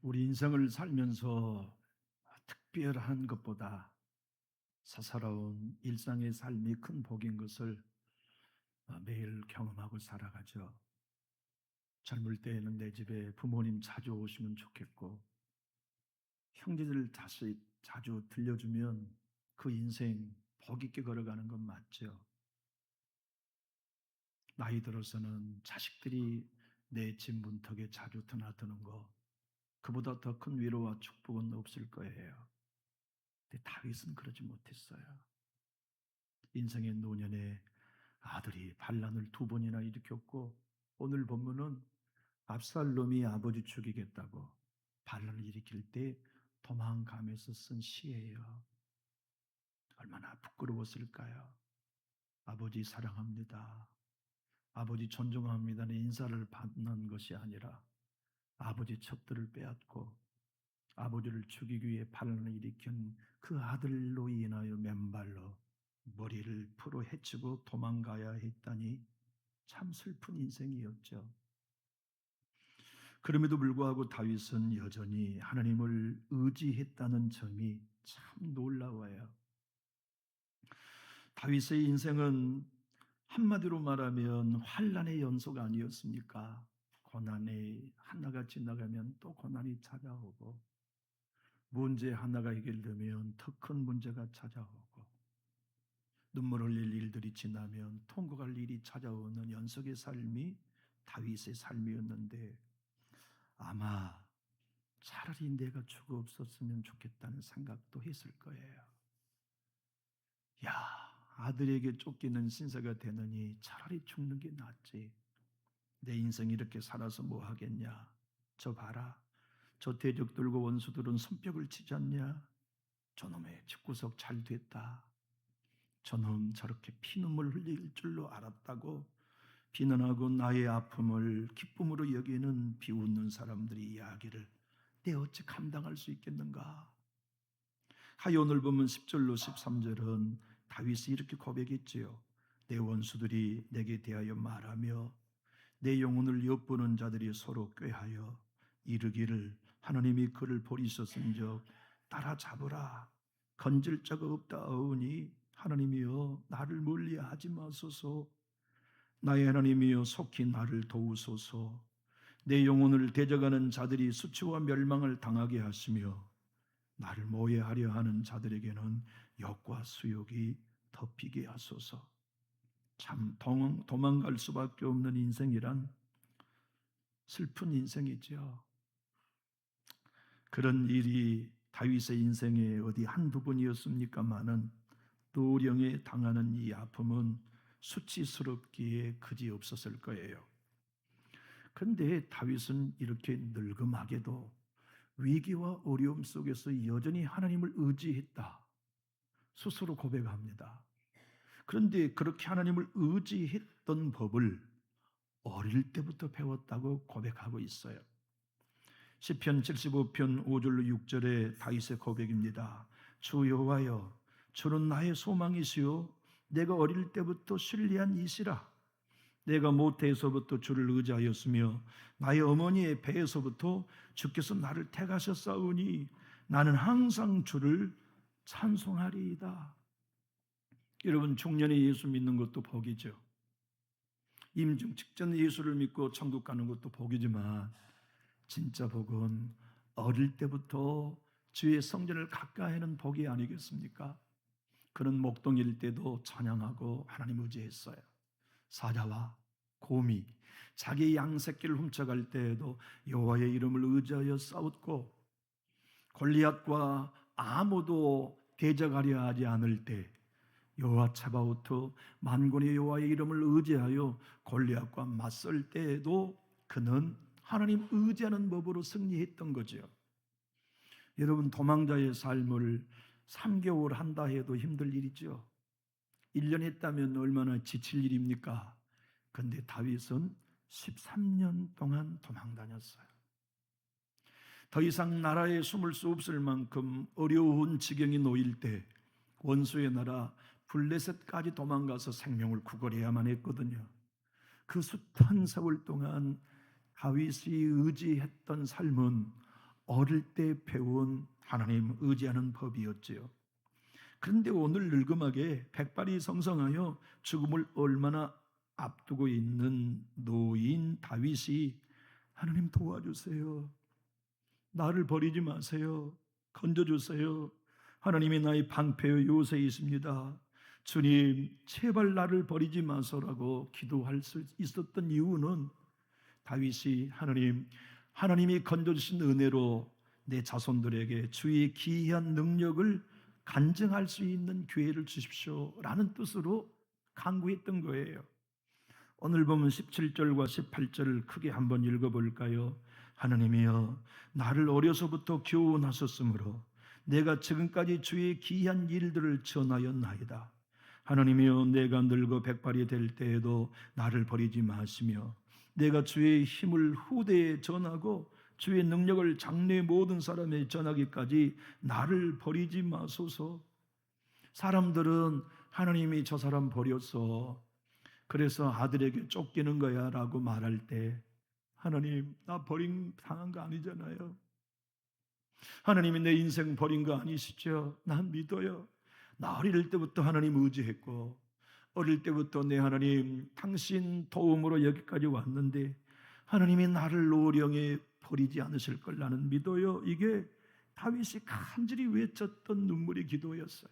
우리 인생을 살면서 특별한 것보다 사사로운 일상의 삶이 큰 복인 것을 매일 경험하고 살아가죠. 젊을 때에는 내 집에 부모님 자주 오시면 좋겠고, 형제들 다시 자주 들려주면 그 인생 복 있게 걸어가는 건 맞죠. 나이 들어서는 자식들이 내 집 문턱에 자주 드나드는 거, 그보다 더 큰 위로와 축복은 없을 거예요. 근데 다윗은 그러지 못했어요. 인생의 노년에 아들이 반란을 두 번이나 일으켰고, 오늘 본문은 압살롬이 아버지 죽이겠다고 반란을 일으킬 때 도망가면서 쓴 시예요. 얼마나 부끄러웠을까요? 아버지 사랑합니다, 아버지 존중합니다는 인사를 받는 것이 아니라 아버지 첩들을 빼앗고 아버지를 죽이기 위해 반란을 일으킨 그 아들로 인하여 맨발로 머리를 풀어 헤치고 도망가야 했다니 참 슬픈 인생이었죠. 그럼에도 불구하고 다윗은 여전히 하나님을 의지했다는 점이 참 놀라워요. 다윗의 인생은 한마디로 말하면 환난의 연속 아니었습니까? 고난이 하나가 지나가면 또 고난이 찾아오고, 문제 하나가 해결되면 더 큰 문제가 찾아오고, 눈물 흘릴 일들이 지나면 통곡할 일이 찾아오는 연속의 삶이 다윗의 삶이었는데, 아마 차라리 내가 죽어 없었으면 좋겠다는 생각도 했을 거예요. 야, 아들에게 쫓기는 신세가 되느니 차라리 죽는 게 낫지. 내 인생 이렇게 살아서 뭐 하겠냐. 저 봐라, 저 대적들과 원수들은 손뼉을 치지 않냐. 저놈의 집구석 잘 됐다, 저놈 저렇게 피눈물 흘릴 줄로 알았다고 비난하고 나의 아픔을 기쁨으로 여기는 비웃는 사람들의 이야기를 내 어찌 감당할 수 있겠는가. 하여 오늘 보면 10절로 13절은 다윗이 이렇게 고백했지요. 내 원수들이 내게 대하여 말하며 내 영혼을 엿보는 자들이 서로 꾀하여 이르기를 하나님이 그를 버리셨은즉 따라잡으라, 건질 자가 없다하오니 하나님이여 나를 멀리하지 마소서. 나의 하나님이여 속히 나를 도우소서. 내 영혼을 대적하는 자들이 수치와 멸망을 당하게 하시며 나를 모해하려 하는 자들에게는 욕과 수욕이 덮이게 하소서. 참 도망갈 수밖에 없는 인생이란 슬픈 인생이죠. 그런 일이 다윗의 인생에 어디 한두 번이었습니까마는 노령에 당하는 이 아픔은 수치스럽기에 그지없었을 거예요. 그런데 다윗은 이렇게 늙음하게도 위기와 어려움 속에서 여전히 하나님을 의지했다, 스스로 고백합니다. 그런데 그렇게 하나님을 의지했던 법을 어릴 때부터 배웠다고 고백하고 있어요. 시편 75편 5절로 6절의 다윗의 고백입니다. 주 여호와여, 주는 나의 소망이시요 내가 어릴 때부터 신뢰한 이시라. 내가 모태에서부터 주를 의지하였으며 나의 어머니의 배에서부터 주께서 나를 택하셨사오니 나는 항상 주를 찬송하리이다. 여러분, 중년에 예수 믿는 것도 복이죠. 임종 직전 예수를 믿고 천국 가는 것도 복이지만 진짜 복은 어릴 때부터 주의 성전을 가까이 하는 복이 아니겠습니까? 그는 목동일 때도 찬양하고 하나님 의지했어요. 사자와 곰이 자기 양 새끼를 훔쳐갈 때에도 여호와의 이름을 의지하여 싸웠고, 골리앗과 아무도 대적하려 하지 않을 때 여호와 차바오트 만군의 여호와의 이름을 의지하여 골리앗과 맞설 때에도 그는 하나님 의지하는 법으로 승리했던 거죠. 여러분, 도망자의 삶을 3개월 한다 해도 힘들 일이죠. 1년 했다면 얼마나 지칠 일입니까? 그런데 다윗은 13년 동안 도망 다녔어요. 더 이상 나라에 숨을 수 없을 만큼 어려운 지경이 놓일 때 원수의 나라 블레셋까지 도망가서 생명을 구걸해야만 했거든요. 그 숱한 세월 동안 다윗이 의지했던 삶은 어릴 때 배운 하나님 의지하는 법이었지요. 그런데 오늘 늙음하게 백발이 성성하여 죽음을 얼마나 앞두고 있는 노인 다윗이 하나님 도와주세요. 나를 버리지 마세요. 건져주세요. 하나님이 나의 방패요 요새이십니다. 주님 제발 나를 버리지 마소라고 기도할 수 있었던 이유는 다윗이 하나님이 건져주신 은혜로 내 자손들에게 주의 기이한 능력을 간증할 수 있는 기회를 주십시오 라는 뜻으로 간구했던 거예요. 오늘 보면 17절과 18절을 크게 한번 읽어볼까요? 하나님이여 나를 어려서부터 교훈하셨으므로 내가 지금까지 주의 기이한 일들을 전하였나이다. 하나님이여 내가 늙어 백발이 될 때에도 나를 버리지 마시며 내가 주의 힘을 후대에 전하고 주의 능력을 장래 모든 사람에 전하기까지 나를 버리지 마소서. 사람들은 하나님이 저 사람 버렸어, 그래서 아들에게 쫓기는 거야 라고 말할 때 하나님 나 버림 당한 거 아니잖아요. 하나님이 내 인생 버린 거 아니시죠? 난 믿어요. 나 어릴 때부터 하나님 의지했고 어릴 때부터 내 하나님 당신 도움으로 여기까지 왔는데 하나님이 나를 노령에 버리지 않으실 걸 나는 믿어요. 이게 다윗이 간절히 외쳤던 눈물의 기도였어요.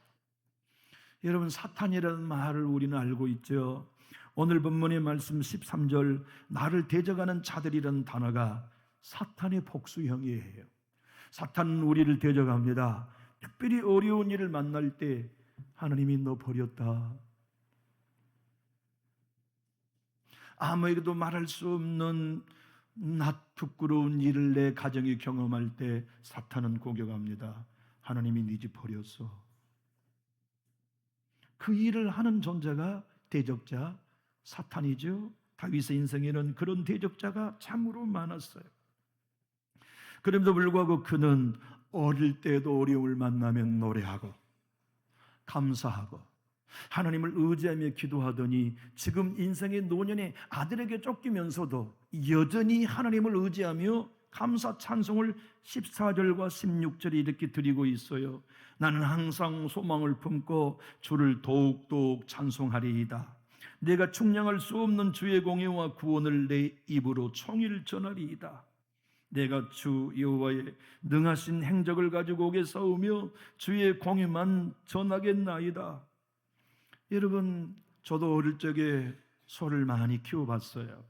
여러분 사탄이라는 말을 우리는 알고 있죠. 오늘 본문의 말씀 13절 나를 대적하는 자들이라는 단어가 사탄의 복수형이에요. 사탄은 우리를 대적합니다. 특별히 어려운 일을 만날 때 하나님이 너 버렸다. 아무에게도 말할 수 없는 부끄러운 일을 내 가정이 경험할 때 사탄은 공격합니다. 하나님이 네 집 버렸어. 그 일을 하는 존재가 대적자 사탄이죠. 다윗의 인생에는 그런 대적자가 참으로 많았어요. 그럼에도 불구하고 그는 어릴 때도 어려움을 만나면 노래하고 감사하고 하나님을 의지하며 기도하더니 지금 인생의 노년에 아들에게 쫓기면서도 여전히 하나님을 의지하며 감사 찬송을 14절과 16절에 이렇게 드리고 있어요. 나는 항상 소망을 품고 주를 더욱더욱 찬송하리이다. 내가 충량할 수 없는 주의 공의와 구원을 내 입으로 총일 전하리이다. 내가 주 여호와의 능하신 행적을 가지고 오게 싸우며 주의 공의만 전하겠나이다. 여러분 저도 어릴 적에 소를 많이 키워봤어요.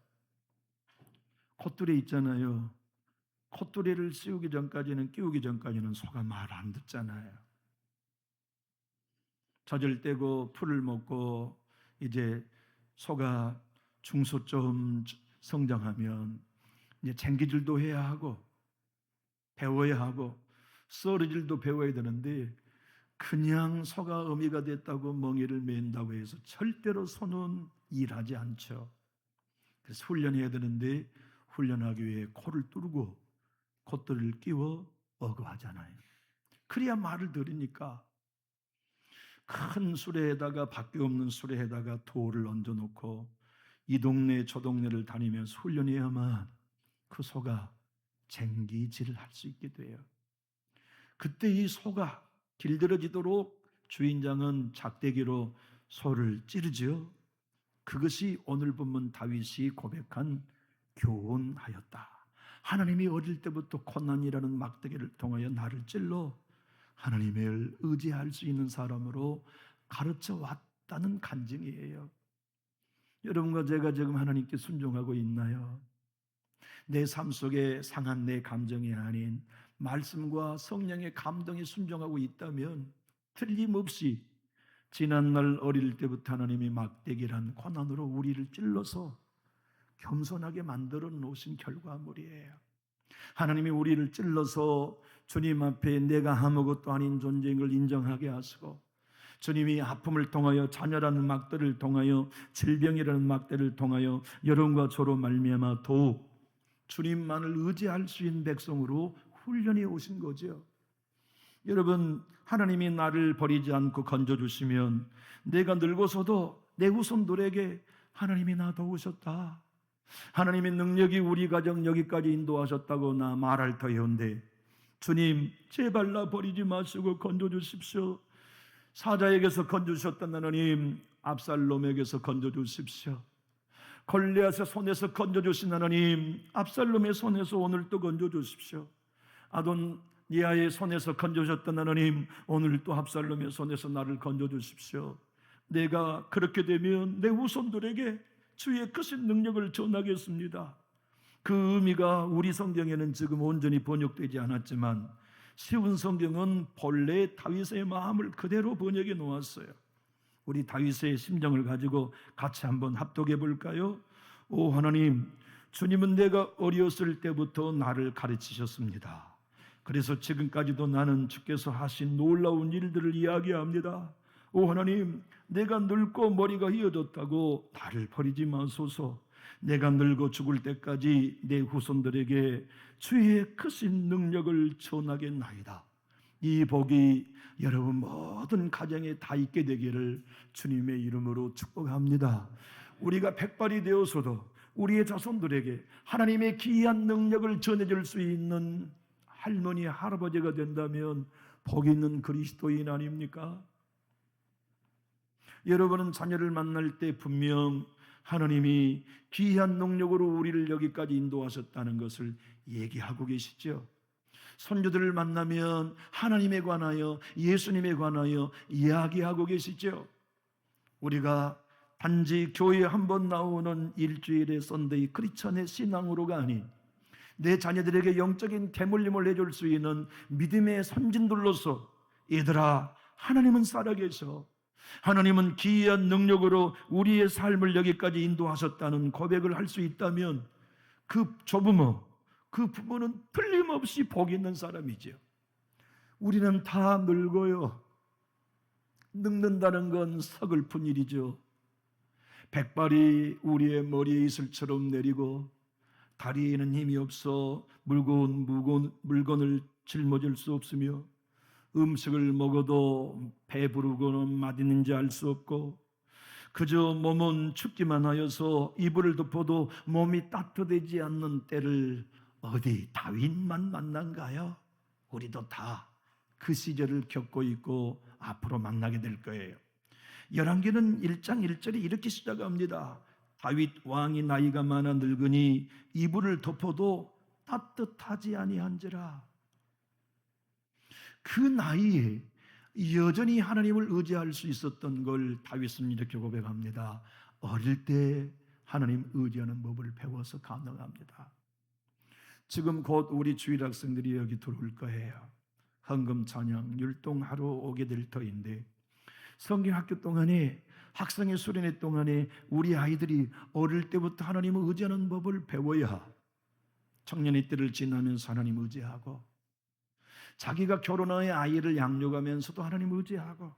콧뚜레 있잖아요. 콧뚜레를 끼우기 전까지는 소가 말 안 듣잖아요. 젖을 떼고 풀을 먹고 이제 소가 중소점 성장하면 이제 챙기질도 해야 하고 배워야 하고 썰어질도 배워야 되는데 그냥 소가 어미가 됐다고 멍에를 맨다고 해서 절대로 소는 일하지 않죠. 그래서 훈련해야 되는데 훈련하기 위해 코를 뚫고 콧대를 끼워 어거하잖아요. 그래야 말을 들으니까 큰 수레에다가 밖에 없는 수레에다가 돌을 얹어놓고 이 동네 저 동네를 다니면서 훈련해야만 그 소가 쟁기질을 할 수 있게 돼요. 그때 이 소가 길들여지도록 주인장은 작대기로 소를 찌르지요. 그것이 오늘 본문 다윗이 고백한 교훈하였다. 하나님이 어릴 때부터 고난이라는 막대기를 통하여 나를 찔러 하나님을 의지할 수 있는 사람으로 가르쳐 왔다는 간증이에요. 여러분과 제가 지금 하나님께 순종하고 있나요? 내 삶 속에 상한 내 감정이 아닌 말씀과 성령의 감동에 순종하고 있다면 틀림없이 지난날 어릴 때부터 하나님이 막대기란 고난으로 우리를 찔러서 겸손하게 만들어 놓으신 결과물이에요. 하나님이 우리를 찔러서 주님 앞에 내가 아무것도 아닌 존재인 걸 인정하게 하시고 주님이 아픔을 통하여 잔혈하는 막대를 통하여 질병이라는 막대를 통하여 여러분과 저로 말미암아 더욱 주님만을 의지할 수 있는 백성으로 훈련해 오신 거죠. 여러분 하나님이 나를 버리지 않고 건져주시면 내가 늙어서도 내 후손들에게 하나님이 나 도우셨다, 하나님의 능력이 우리 가정 여기까지 인도하셨다고 나 말할 터이온데 주님, 제발 나 버리지 마시고 건져주십시오. 사자에게서 건져주셨던 하나님, 압살롬에게서 건져주십시오. 골리앗의 손에서 건져주신 하나님, 압살롬의 손에서 오늘 또 건져주십시오. 아도니아의 손에서 건져주셨던 하나님, 오늘 또 압살롬의 손에서 나를 건져주십시오. 내가 그렇게 되면 내 후손들에게 주의 크신 능력을 전하겠습니다. 그 의미가 우리 성경에는 지금 온전히 번역되지 않았지만 쉬운 성경은 본래 다윗의 마음을 그대로 번역해 놓았어요. 우리 다윗의 심정을 가지고 같이 한번 합독해 볼까요? 오 하나님, 주님은 내가 어렸을 때부터 나를 가르치셨습니다. 그래서 지금까지도 나는 주께서 하신 놀라운 일들을 이야기합니다. 오 하나님, 내가 늙고 머리가 휘어졌다고 나를 버리지 마소서. 내가 늙어 죽을 때까지 내 후손들에게 주의 크신 능력을 전하겠나이다. 이 복이 여러분 모든 가정에 다 있게 되기를 주님의 이름으로 축복합니다. 우리가 백발이 되어서도 우리의 자손들에게 하나님의 기이한 능력을 전해줄 수 있는 할머니, 할아버지가 된다면 복 있는 그리스도인 아닙니까? 여러분은 자녀를 만날 때 분명 하나님이 기이한 능력으로 우리를 여기까지 인도하셨다는 것을 얘기하고 계시죠. 손주들을 만나면 하나님에 관하여, 예수님에 관하여 이야기하고 계시죠. 우리가 단지 교회에 한번 나오는 일주일의 썬데이 크리스천의 신앙으로가 아닌 내 자녀들에게 영적인 대물림을 해줄 수 있는 믿음의 선진들로서, 얘들아, 하나님은 살아계셔, 하나님은 기이한 능력으로 우리의 삶을 여기까지 인도하셨다는 고백을 할 수 있다면 그 조부모, 그 부모는 틀림없이 복 있는 사람이죠. 우리는 다 늙어요. 늙는다는 건 서글픈 일이죠. 백발이 우리의 머리에 이슬처럼 내리고 다리에는 힘이 없어 무거운 물건을 짊어질 수 없으며 음식을 먹어도 배부르고는 맛있는지 알 수 없고 그저 몸은 춥기만 하여서 이불을 덮어도 몸이 따뜻해지지 않는 때를 어디 다윗만 만난가요? 우리도 다 그 시절을 겪고 있고 앞으로 만나게 될 거예요. 열왕기는 1장 1절에 이렇게 시작합니다. 다윗 왕이 나이가 많아 늙으니 이불을 덮어도 따뜻하지 아니한지라. 그 나이에 여전히 하나님을 의지할 수 있었던 걸 다윗은 이렇게 고백합니다. 어릴 때 하나님 의지하는 법을 배워서 가능합니다. 지금 곧 우리 주일 학생들이 여기 들어올 거예요. 헌금 찬양 율동하러 오게 될 터인데 성경학교 동안에 학생의 수련회 동안에 우리 아이들이 어릴 때부터 하나님을 의지하는 법을 배워야 청년의 때를 지나면서 하나님 의지하고 자기가 결혼하여 아이를 양육하면서도 하나님 의지하고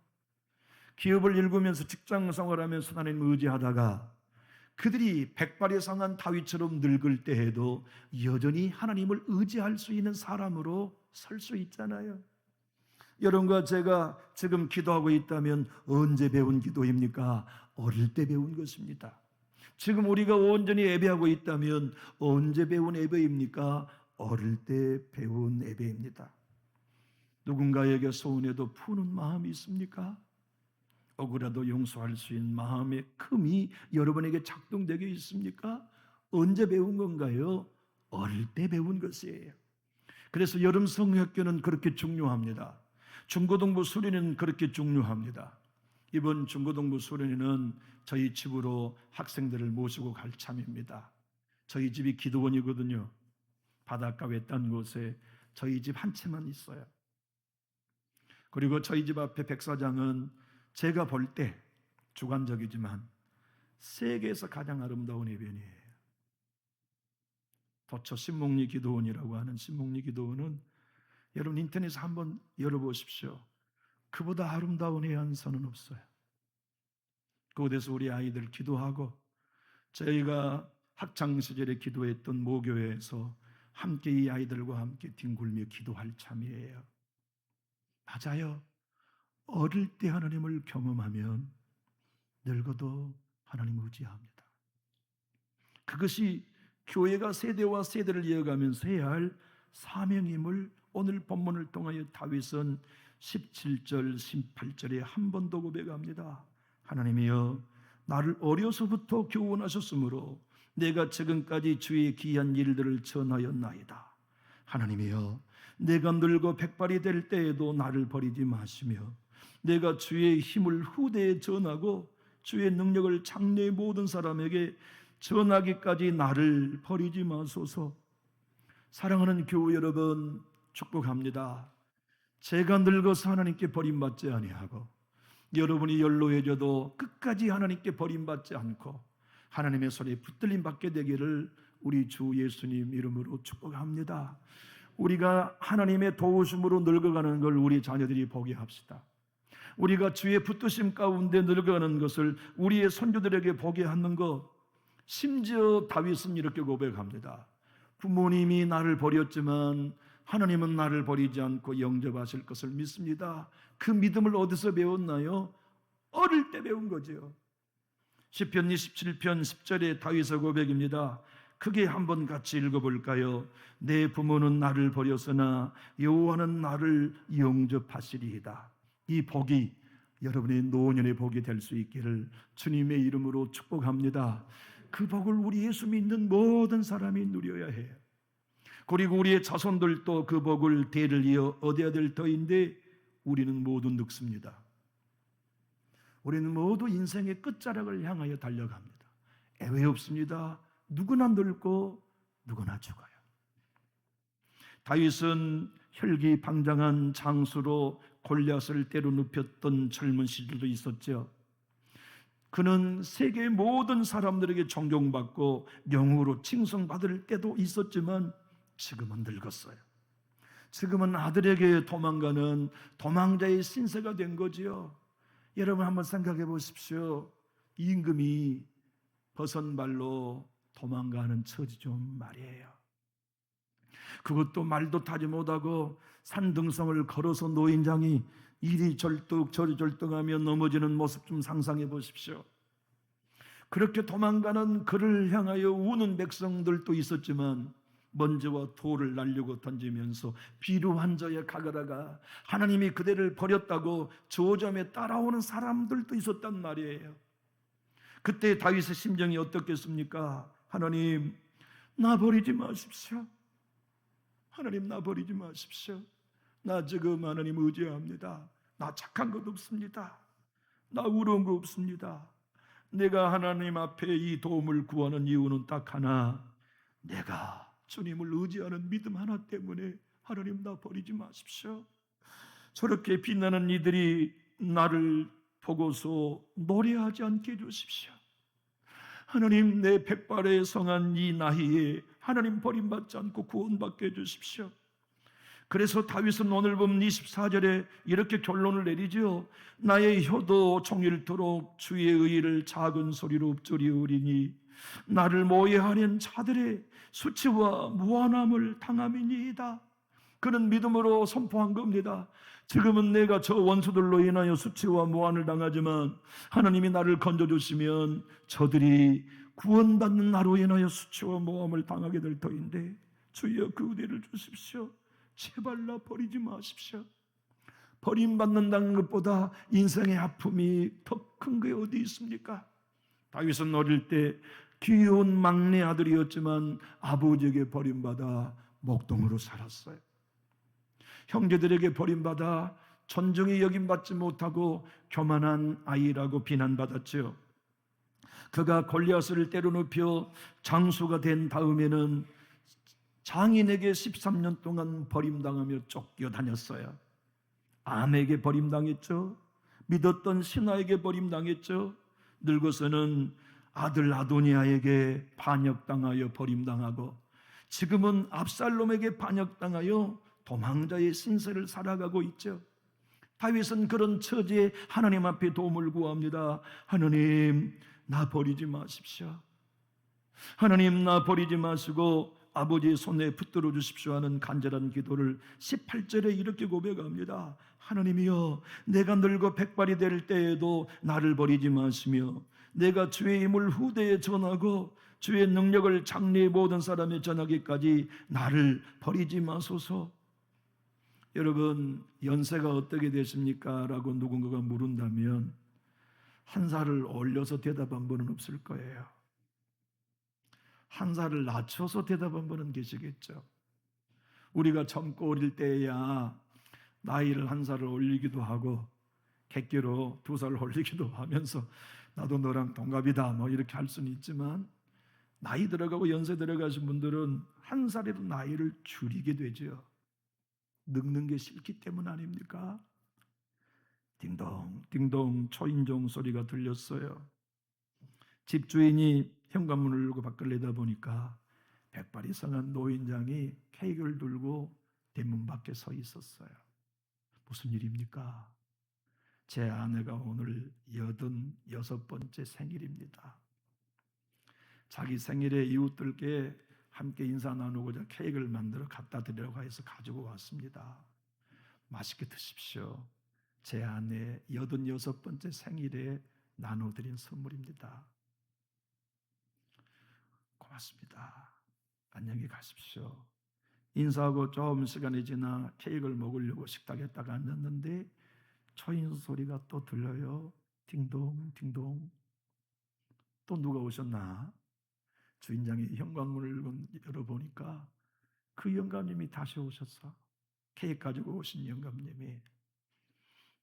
기업을 일구면서 직장 생활하면서 하나님 의지하다가 그들이 백발이 상한 다윗처럼 늙을 때에도 여전히 하나님을 의지할 수 있는 사람으로 설 수 있잖아요. 여러분과 제가 지금 기도하고 있다면 언제 배운 기도입니까? 어릴 때 배운 것입니다. 지금 우리가 온전히 예배하고 있다면 언제 배운 예배입니까? 어릴 때 배운 예배입니다. 누군가에게 소원해도 푸는 마음이 있습니까? 억울해도 용서할 수 있는 마음의 큼이 여러분에게 작동되게 있습니까? 언제 배운 건가요? 어릴 때 배운 것이에요. 그래서 여름 성학교는 그렇게 중요합니다. 중고등부 수련회는 그렇게 중요합니다. 이번 중고등부 수련회는 저희 집으로 학생들을 모시고 갈 참입니다. 저희 집이 기도원이거든요. 바닷가 외딴 곳에 저희 집 한 채만 있어요. 그리고 저희 집 앞에 백사장은 제가 볼 때 주관적이지만 세계에서 가장 아름다운 해변이에요. 도처 신목리 기도원이라고 하는 신목리 기도원은 여러분 인터넷에 한번 열어보십시오. 그보다 아름다운 해안선은 없어요. 그곳에서 우리 아이들 기도하고 저희가 학창시절에 기도했던 모교회에서 함께 이 아이들과 함께 뒹굴며 기도할 참이에요. 맞아요. 어릴 때 하나님을 경험하면 늙어도 하나님을 의지합니다. 그것이 교회가 세대와 세대를 이어가면서 해야 할 사명임을 오늘 본문을 통하여 다윗은 17절, 18절에 한 번 더 고백합니다. 하나님이여, 나를 어려서부터 교훈하셨으므로 내가 지금까지 주의 귀한 일들을 전하였나이다. 하나님이여, 내가 늙어 백발이 될 때에도 나를 버리지 마시며 내가 주의 힘을 후대에 전하고 주의 능력을 장래의 모든 사람에게 전하기까지 나를 버리지 마소서. 사랑하는 교우 여러분, 축복합니다. 제가 늙어서 하나님께 버림받지 아니하고 여러분이 연로해져도 끝까지 하나님께 버림받지 않고 하나님의 손에 붙들림 받게 되기를 우리 주 예수님 이름으로 축복합니다. 우리가 하나님의 도우심으로 늙어가는 걸 우리 자녀들이 보게 합시다. 우리가 주의 붙드심 가운데 늙어가는 것을 우리의 손주들에게 보게 하는 것. 심지어 다윗은 이렇게 고백합니다. 부모님이 나를 버렸지만 하나님은 나를 버리지 않고 영접하실 것을 믿습니다. 그 믿음을 어디서 배웠나요? 어릴 때 배운 거죠. 시편 27편 10절에 다윗의 고백입니다. 크게 한번 같이 읽어볼까요? 내 부모는 나를 버렸으나 여호와는 나를 영접하시리이다. 이 복이 여러분의 노년의 복이 될 수 있기를 주님의 이름으로 축복합니다. 그 복을 우리 예수 믿는 모든 사람이 누려야 해요. 그리고 우리의 자손들도 그 복을 대를 이어 얻어야 될 터인데 우리는 모두 늙습니다. 우리는 모두 인생의 끝자락을 향하여 달려갑니다. 애외 없습니다. 누구나 늙고 누구나 죽어요. 다윗은 혈기방장한 장수로 골리앗을 때로 눕혔던 젊은 시절도 있었죠. 그는 세계의 모든 사람들에게 존경받고 영웅으로 칭송받을 때도 있었지만 지금은 늙었어요. 지금은 아들에게 도망가는 도망자의 신세가 된 거지요. 여러분 한번 생각해 보십시오. 임금이 버선발로 도망가는 처지 좀 말이에요. 그것도 말도 타지 못하고 산등성을 걸어서 노인장이 이리 절뚝 저리 절뚝하며 넘어지는 모습 좀 상상해 보십시오. 그렇게 도망가는 그를 향하여 우는 백성들도 있었지만 먼지와 돌을 날리고 던지면서 비루한 저의 가그라가 하나님이 그대를 버렸다고 저점에 따라오는 사람들도 있었단 말이에요. 그때 다윗의 심정이 어떻겠습니까? 하나님, 나 버리지 마십시오. 하나님, 나 버리지 마십시오. 나 지금 하나님 의지합니다. 나 착한 것 없습니다. 나 우러운 거 없습니다. 내가 하나님 앞에 이 도움을 구하는 이유는 딱 하나, 내가 주님을 의지하는 믿음 하나 때문에 하나님 나 버리지 마십시오. 저렇게 빛나는 이들이 나를 보고서 노래하지 않게 해주십시오. 하나님, 내 백발에 성한 이 나이에 하나님 버림받지 않고 구원받게 해주십시오. 그래서 다윗은 오늘 본 24절에 이렇게 결론을 내리죠. 나의 혀도 종일토록 주의 의를 작은 소리로 읊조리우리니 나를 모해하는 자들의 수치와 무한함을 당함이니이다. 그는 믿음으로 선포한 겁니다. 지금은 내가 저 원수들로 인하여 수치와 무한을 당하지만 하나님이 나를 건져주시면 저들이 구원받는 나로 인하여 수치와 무함을 당하게 될 터인데 주여 그 은혜를 주십시오. 제발 나 버리지 마십시오. 버림받는다는 것보다 인생의 아픔이 더 큰 게 어디 있습니까? 다윗은 어릴 때 귀여운 막내 아들이었지만 아버지에게 버림받아 목동으로 살았어요. 형제들에게 버림받아 존중이 여김받지 못하고 교만한 아이라고 비난받았죠. 그가 골리앗을 때려 눕혀 장수가 된 다음에는 장인에게 13년 동안 버림당하며 쫓겨다녔어요. 암에게 버림당했죠. 믿었던 신하에게 버림당했죠. 늙어서는 아들 아도니아에게 반역당하여 버림당하고 지금은 압살롬에게 반역당하여 도망자의 신세를 살아가고 있죠. 다윗은 그런 처지에 하나님 앞에 도움을 구합니다. 하나님, 나 버리지 마십시오. 하나님, 나 버리지 마시고 아버지의 손에 붙들어 주십시오 하는 간절한 기도를 18절에 이렇게 고백합니다. 하나님이여, 내가 늙어 백발이 될 때에도 나를 버리지 마시며 내가 주의 힘을 후대에 전하고 주의 능력을 장래의 모든 사람에 전하기까지 나를 버리지 마소서. 여러분, 연세가 어떻게 되십니까? 라고 누군가가 물은다면 한 살을 올려서 대답한 분은 없을 거예요. 한 살을 낮춰서 대답한 분은 계시겠죠. 우리가 젊고 어릴 때야 나이를 한 살을 올리기도 하고 객기로 2살 올리기도 하면서 나도 너랑 동갑이다 뭐 이렇게 할 수는 있지만, 나이 들어가고 연세 들어가신 분들은 한 살이라도 나이를 줄이게 되죠. 늙는 게 싫기 때문 아닙니까? 딩동 딩동 초인종 소리가 들렸어요. 집주인이 현관문을 열고 밖을 내다보니까 백발이 성한 노인장이 케이크를 들고 대문 밖에 서 있었어요. 무슨 일입니까? 제 아내가 오늘 86번째 생일입니다. 자기 생일에 이웃들께 함께 인사 나누고자 케이크를 만들어 갖다 드리려고 해서 가지고 왔습니다. 맛있게 드십시오. 제 아내 86번째 생일에 나눠드린 선물입니다. 고맙습니다. 안녕히 가십시오. 인사하고 좀 시간이 지나 케이크를 먹으려고 식탁에 딱 앉았는데 초인 소리가 또 들려요. 딩동 딩동. 또 누가 오셨나? 주인장이 현관문을 열어보니까 그 영감님이 다시 오셨어. 케이크 가지고 오신 영감님이.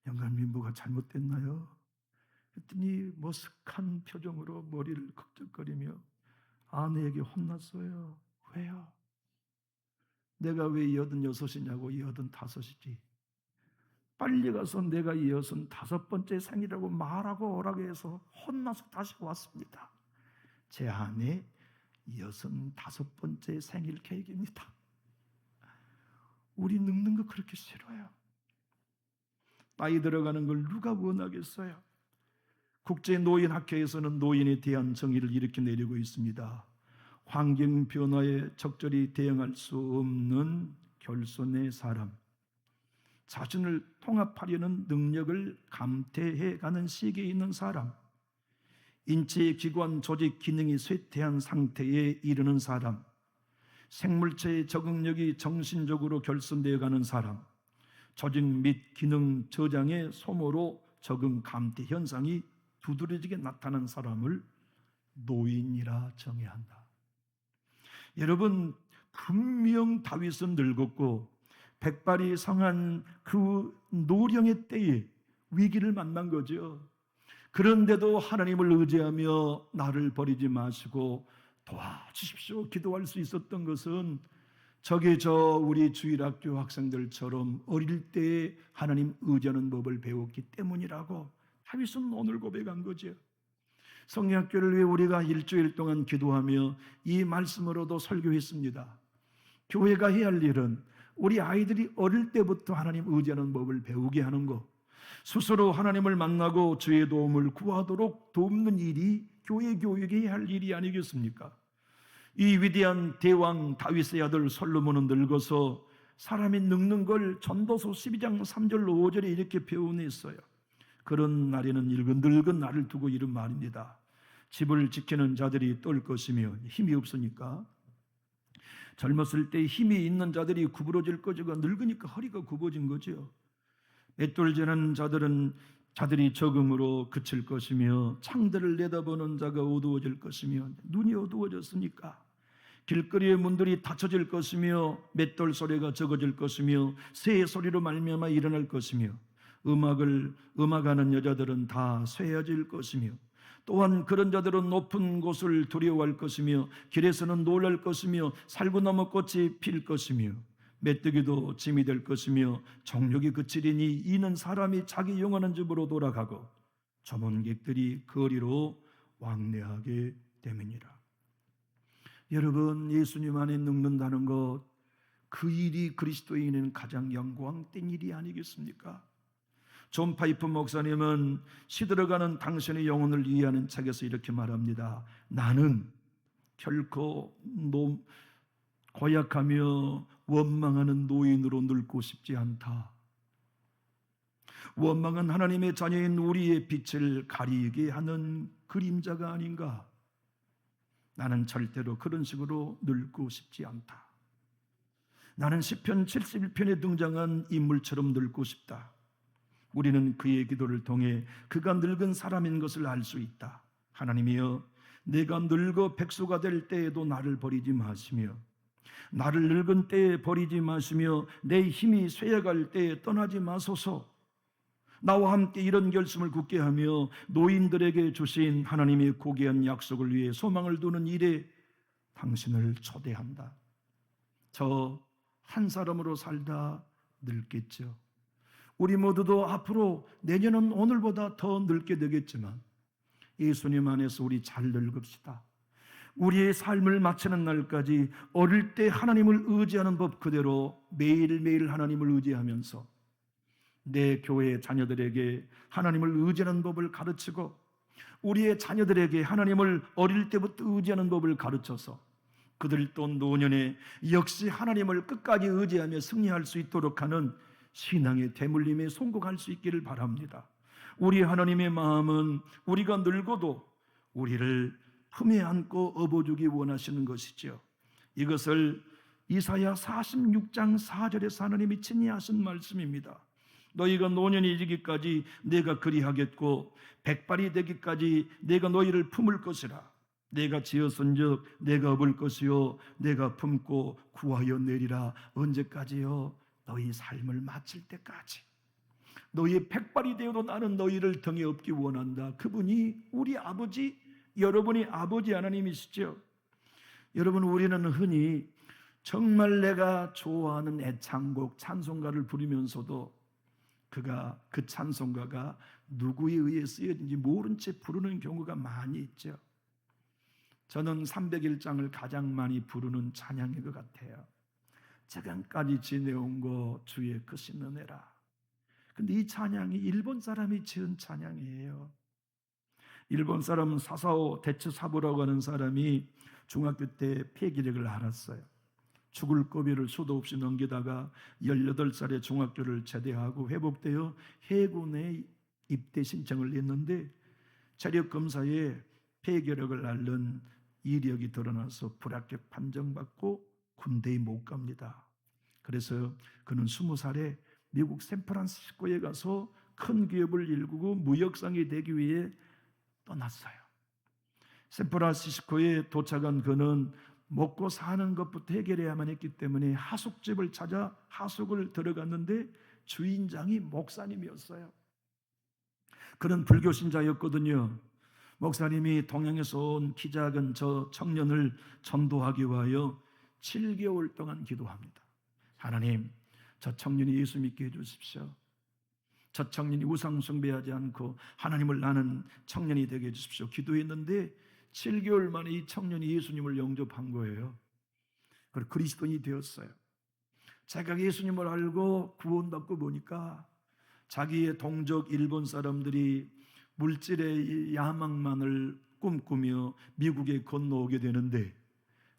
영감님, 뭐가 잘못됐나요? 그랬더니 머쓱한 표정으로 머리를 긁적거리며 아내에게 혼났어요. 왜요? 내가 왜 86이냐고 85이지. 빨리 가서 내가 65번째 생이라고 말하고 오라고 해서 혼나서 다시 왔습니다. 제 아내 65번째 생일 케이크입니다. 우리 늙는 거 그렇게 싫어요. 나이 들어가는 걸 누가 원하겠어요? 국제노인학회에서는 노인에 대한 정의를 이렇게 내리고 있습니다. 환경 변화에 적절히 대응할 수 없는 결손의 사람, 자신을 통합하려는 능력을 감퇴해가는 시기에 있는 사람, 인체의 기관 조직 기능이 쇠퇴한 상태에 이르는 사람, 생물체의 적응력이 정신적으로 결손되어 가는 사람, 조직 및 기능 저장의 소모로 적응 감퇴 현상이 두드러지게 나타난 사람을 노인이라 정해야 한다. 여러분, 분명 다윗은 늙었고 백발이 성한 그 노령의 때에 위기를 만난 거죠. 그런데도 하나님을 의지하며 나를 버리지 마시고 도와주십시오 기도할 수 있었던 것은 우리 주일학교 학생들처럼 어릴 때에 하나님 의지하는 법을 배웠기 때문이라고 다윗은 오늘 고백한 거죠. 성경학교를 위해 우리가 일주일 동안 기도하며 이 말씀으로도 설교했습니다. 교회가 해야 할 일은 우리 아이들이 어릴 때부터 하나님 의지하는 법을 배우게 하는 것, 스스로 하나님을 만나고 주의 도움을 구하도록 돕는 일이 교회 교육이 해야 할 일이 아니겠습니까? 이 위대한 대왕 다윗의 아들 솔로몬은 늙어서 사람이 늙는 걸 전도서 12장 3절 5절에 이렇게 표현했어요. 그런 날에는 늙은 나를 두고 이른 말입니다. 집을 지키는 자들이 떨 것이며 힘이 없으니까, 젊었을 때 힘이 있는 자들이 구부러질 거지가 늙으니까 허리가 굽어진 거죠. 맷돌질하는 자들이 적응으로 그칠 것이며 창들을 내다보는 자가 어두워질 것이며, 눈이 어두워졌으니까 길거리의 문들이 닫혀질 것이며 맷돌 소리가 적어질 것이며 새 소리로 말미암아 일어날 것이며 음악하는 여자들은 다 쇠해질 것이며, 또한 그런 자들은 높은 곳을 두려워할 것이며 길에서는 놀랄 것이며 살구나무 꽃이 필 것이며 메뚜기도 짐이 될 것이며 정욕이 그치리니 이는 사람이 자기 영원한 집으로 돌아가고 조문객들이 거리로 왕래하게 됨이니라. 여러분, 예수님 안에 늙는다는 것, 그 일이 그리스도인에게는 가장 영광된 일이 아니겠습니까? 존 파이프 목사님은 시들어가는 당신의 영혼을 이해하는 책에서 이렇게 말합니다. 나는 결코 고약하며 원망하는 노인으로 늙고 싶지 않다. 원망은 하나님의 자녀인 우리의 빛을 가리게 하는 그림자가 아닌가. 나는 절대로 그런 식으로 늙고 싶지 않다. 나는 시편 71편에 등장한 인물처럼 늙고 싶다. 우리는 그의 기도를 통해 그가 늙은 사람인 것을 알 수 있다. 하나님이여, 내가 늙어 백수가 될 때에도 나를 버리지 마시며, 나를 늙은 때에 버리지 마시며, 내 힘이 쇠해갈 때에 떠나지 마소서. 나와 함께 이런 결심을 굳게 하며 노인들에게 주신 하나님의 고귀한 약속을 위해 소망을 두는 일에 당신을 초대한다. 저 한 사람으로 살다 늙겠죠. 우리 모두도 앞으로 내년은 오늘보다 더 늙게 되겠지만 예수님 안에서 우리 잘 늙읍시다. 우리의 삶을 마치는 날까지 어릴 때 하나님을 의지하는 법 그대로 매일매일 하나님을 의지하면서 내 교회 자녀들에게 하나님을 의지하는 법을 가르치고 우리의 자녀들에게 하나님을 어릴 때부터 의지하는 법을 가르쳐서 그들도 노년에 역시 하나님을 끝까지 의지하며 승리할 수 있도록 하는 신앙의 대물림에 성공할 수 있기를 바랍니다. 우리 하나님의 마음은 우리가 늙어도 우리를 품에 안고 업어주기 원하시는 것이죠. 이것을 이사야 46장 4절에서 하나님이 친히 하신 말씀입니다. 너희가 노년이 이르기까지 내가 그리하겠고 백발이 되기까지 내가 너희를 품을 것이라. 내가 지었은즉 내가 업을 것이요 내가 품고 구하여 내리라. 언제까지요? 너희 삶을 마칠 때까지. 너희 백발이 되어도 나는 너희를 등에 업기 원한다. 그분이 우리 아버지, 여러분이 아버지 하나님이시죠. 여러분, 우리는 흔히 정말 내가 좋아하는 애창곡 찬송가를 부르면서도 그 찬송가가 누구에 의해 쓰여진지 모른 채 부르는 경우가 많이 있죠. 저는 301장을 가장 많이 부르는 찬양인 것 같아요. 지금까지 지내온 거 주의 크신 은혜라. 근데 이 찬양이 일본 사람이 지은 찬양이에요. 일본 사람 사사오 대츠사부라고 하는 사람이 중학교 때 폐기력을 앓았어요. 죽을 고비를 수도 없이 넘기다가 18살에 중학교를 제대하고 회복되어 해군에 입대 신청을 했는데 체력 검사에 폐결핵을 앓는 이력이 드러나서 불합격 판정받고 군대에 못 갑니다. 그래서 그는 20살에 미국 샌프란시스코에 가서 큰 기업을 일구고 무역상이 되기 위해 떠났어요. 샌프란시스코에 도착한 그는 먹고 사는 것부터 해결해야만 했기 때문에 하숙집을 찾아 하숙을 들어갔는데 주인장이 목사님이었어요. 그는 불교 신자였거든요. 목사님이 동양에서 온 키 작은 저 청년을 전도하기 위하여 7개월 동안 기도합니다. 하나님, 저 청년이 예수 믿게 해주십시오. 저 청년이 우상 숭배하지 않고 하나님을 아는 청년이 되게 해주십시오. 기도했는데 7개월 만에 이 청년이 예수님을 영접한 거예요. 그리고 그리스도인이 되었어요. 자기가 예수님을 알고 구원받고 보니까 자기의 동족 일본 사람들이 물질의 야망만을 꿈꾸며 미국에 건너오게 되는데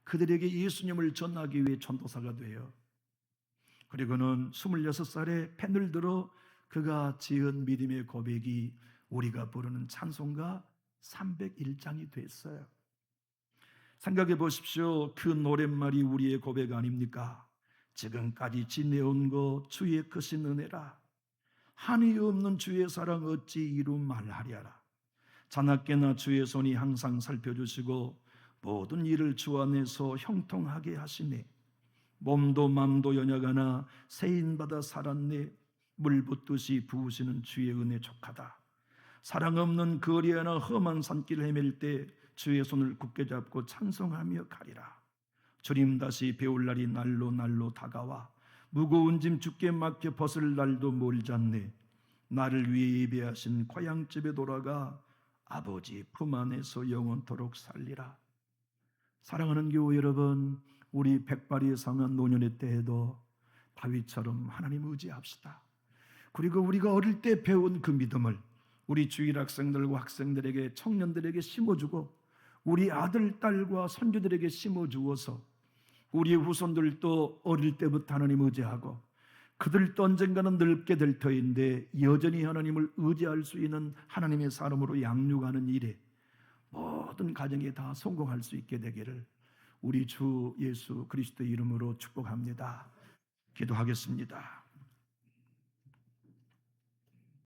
그들에게 예수님을 전하기 위해 전도사가 돼요. 그리고는 26살에 펜을 들어 그가 지은 믿음의 고백이 우리가 부르는 찬송가 301장이 됐어요. 생각해 보십시오. 그 노랫말이 우리의 고백 아닙니까? 지금까지 지내온 거 주의 크신 은혜라. 한이 없는 주의 사랑 어찌 이루 말하랴라. 자나깨나 주의 손이 항상 살펴주시고 모든 일을 주 안에서 형통하게 하시네. 몸도 맘도 연약하나 세인받아 살았네. 물 붓듯이 부으시는 주의 은혜 족하다. 사랑 없는 거리 하나 험한 산길을 헤맬 때 주의 손을 굳게 잡고 찬송하며 가리라. 주님 다시 배울 날이 날로 다가와 무거운 짐 주께 맡겨 벗을 날도 멀지 않네. 나를 위해 예배하신 고향집에 돌아가 아버지 품 안에서 영원토록 살리라. 사랑하는 교회 여러분, 우리 백발이 상한 노년의 때에도 다윗처럼 하나님 의지합시다. 그리고 우리가 어릴 때 배운 그 믿음을 우리 주일 학생들과 학생들에게, 청년들에게 심어주고 우리 아들, 딸과 손주들에게 심어주어서 우리의 후손들도 어릴 때부터 하나님 의지하고 그들도 언젠가는 늙게 될 터인데 여전히 하나님을 의지할 수 있는 하나님의 사람으로 양육하는 일에 모든 가정에 다 성공할 수 있게 되기를 우리 주 예수 그리스도의 이름으로 축복합니다. 기도하겠습니다.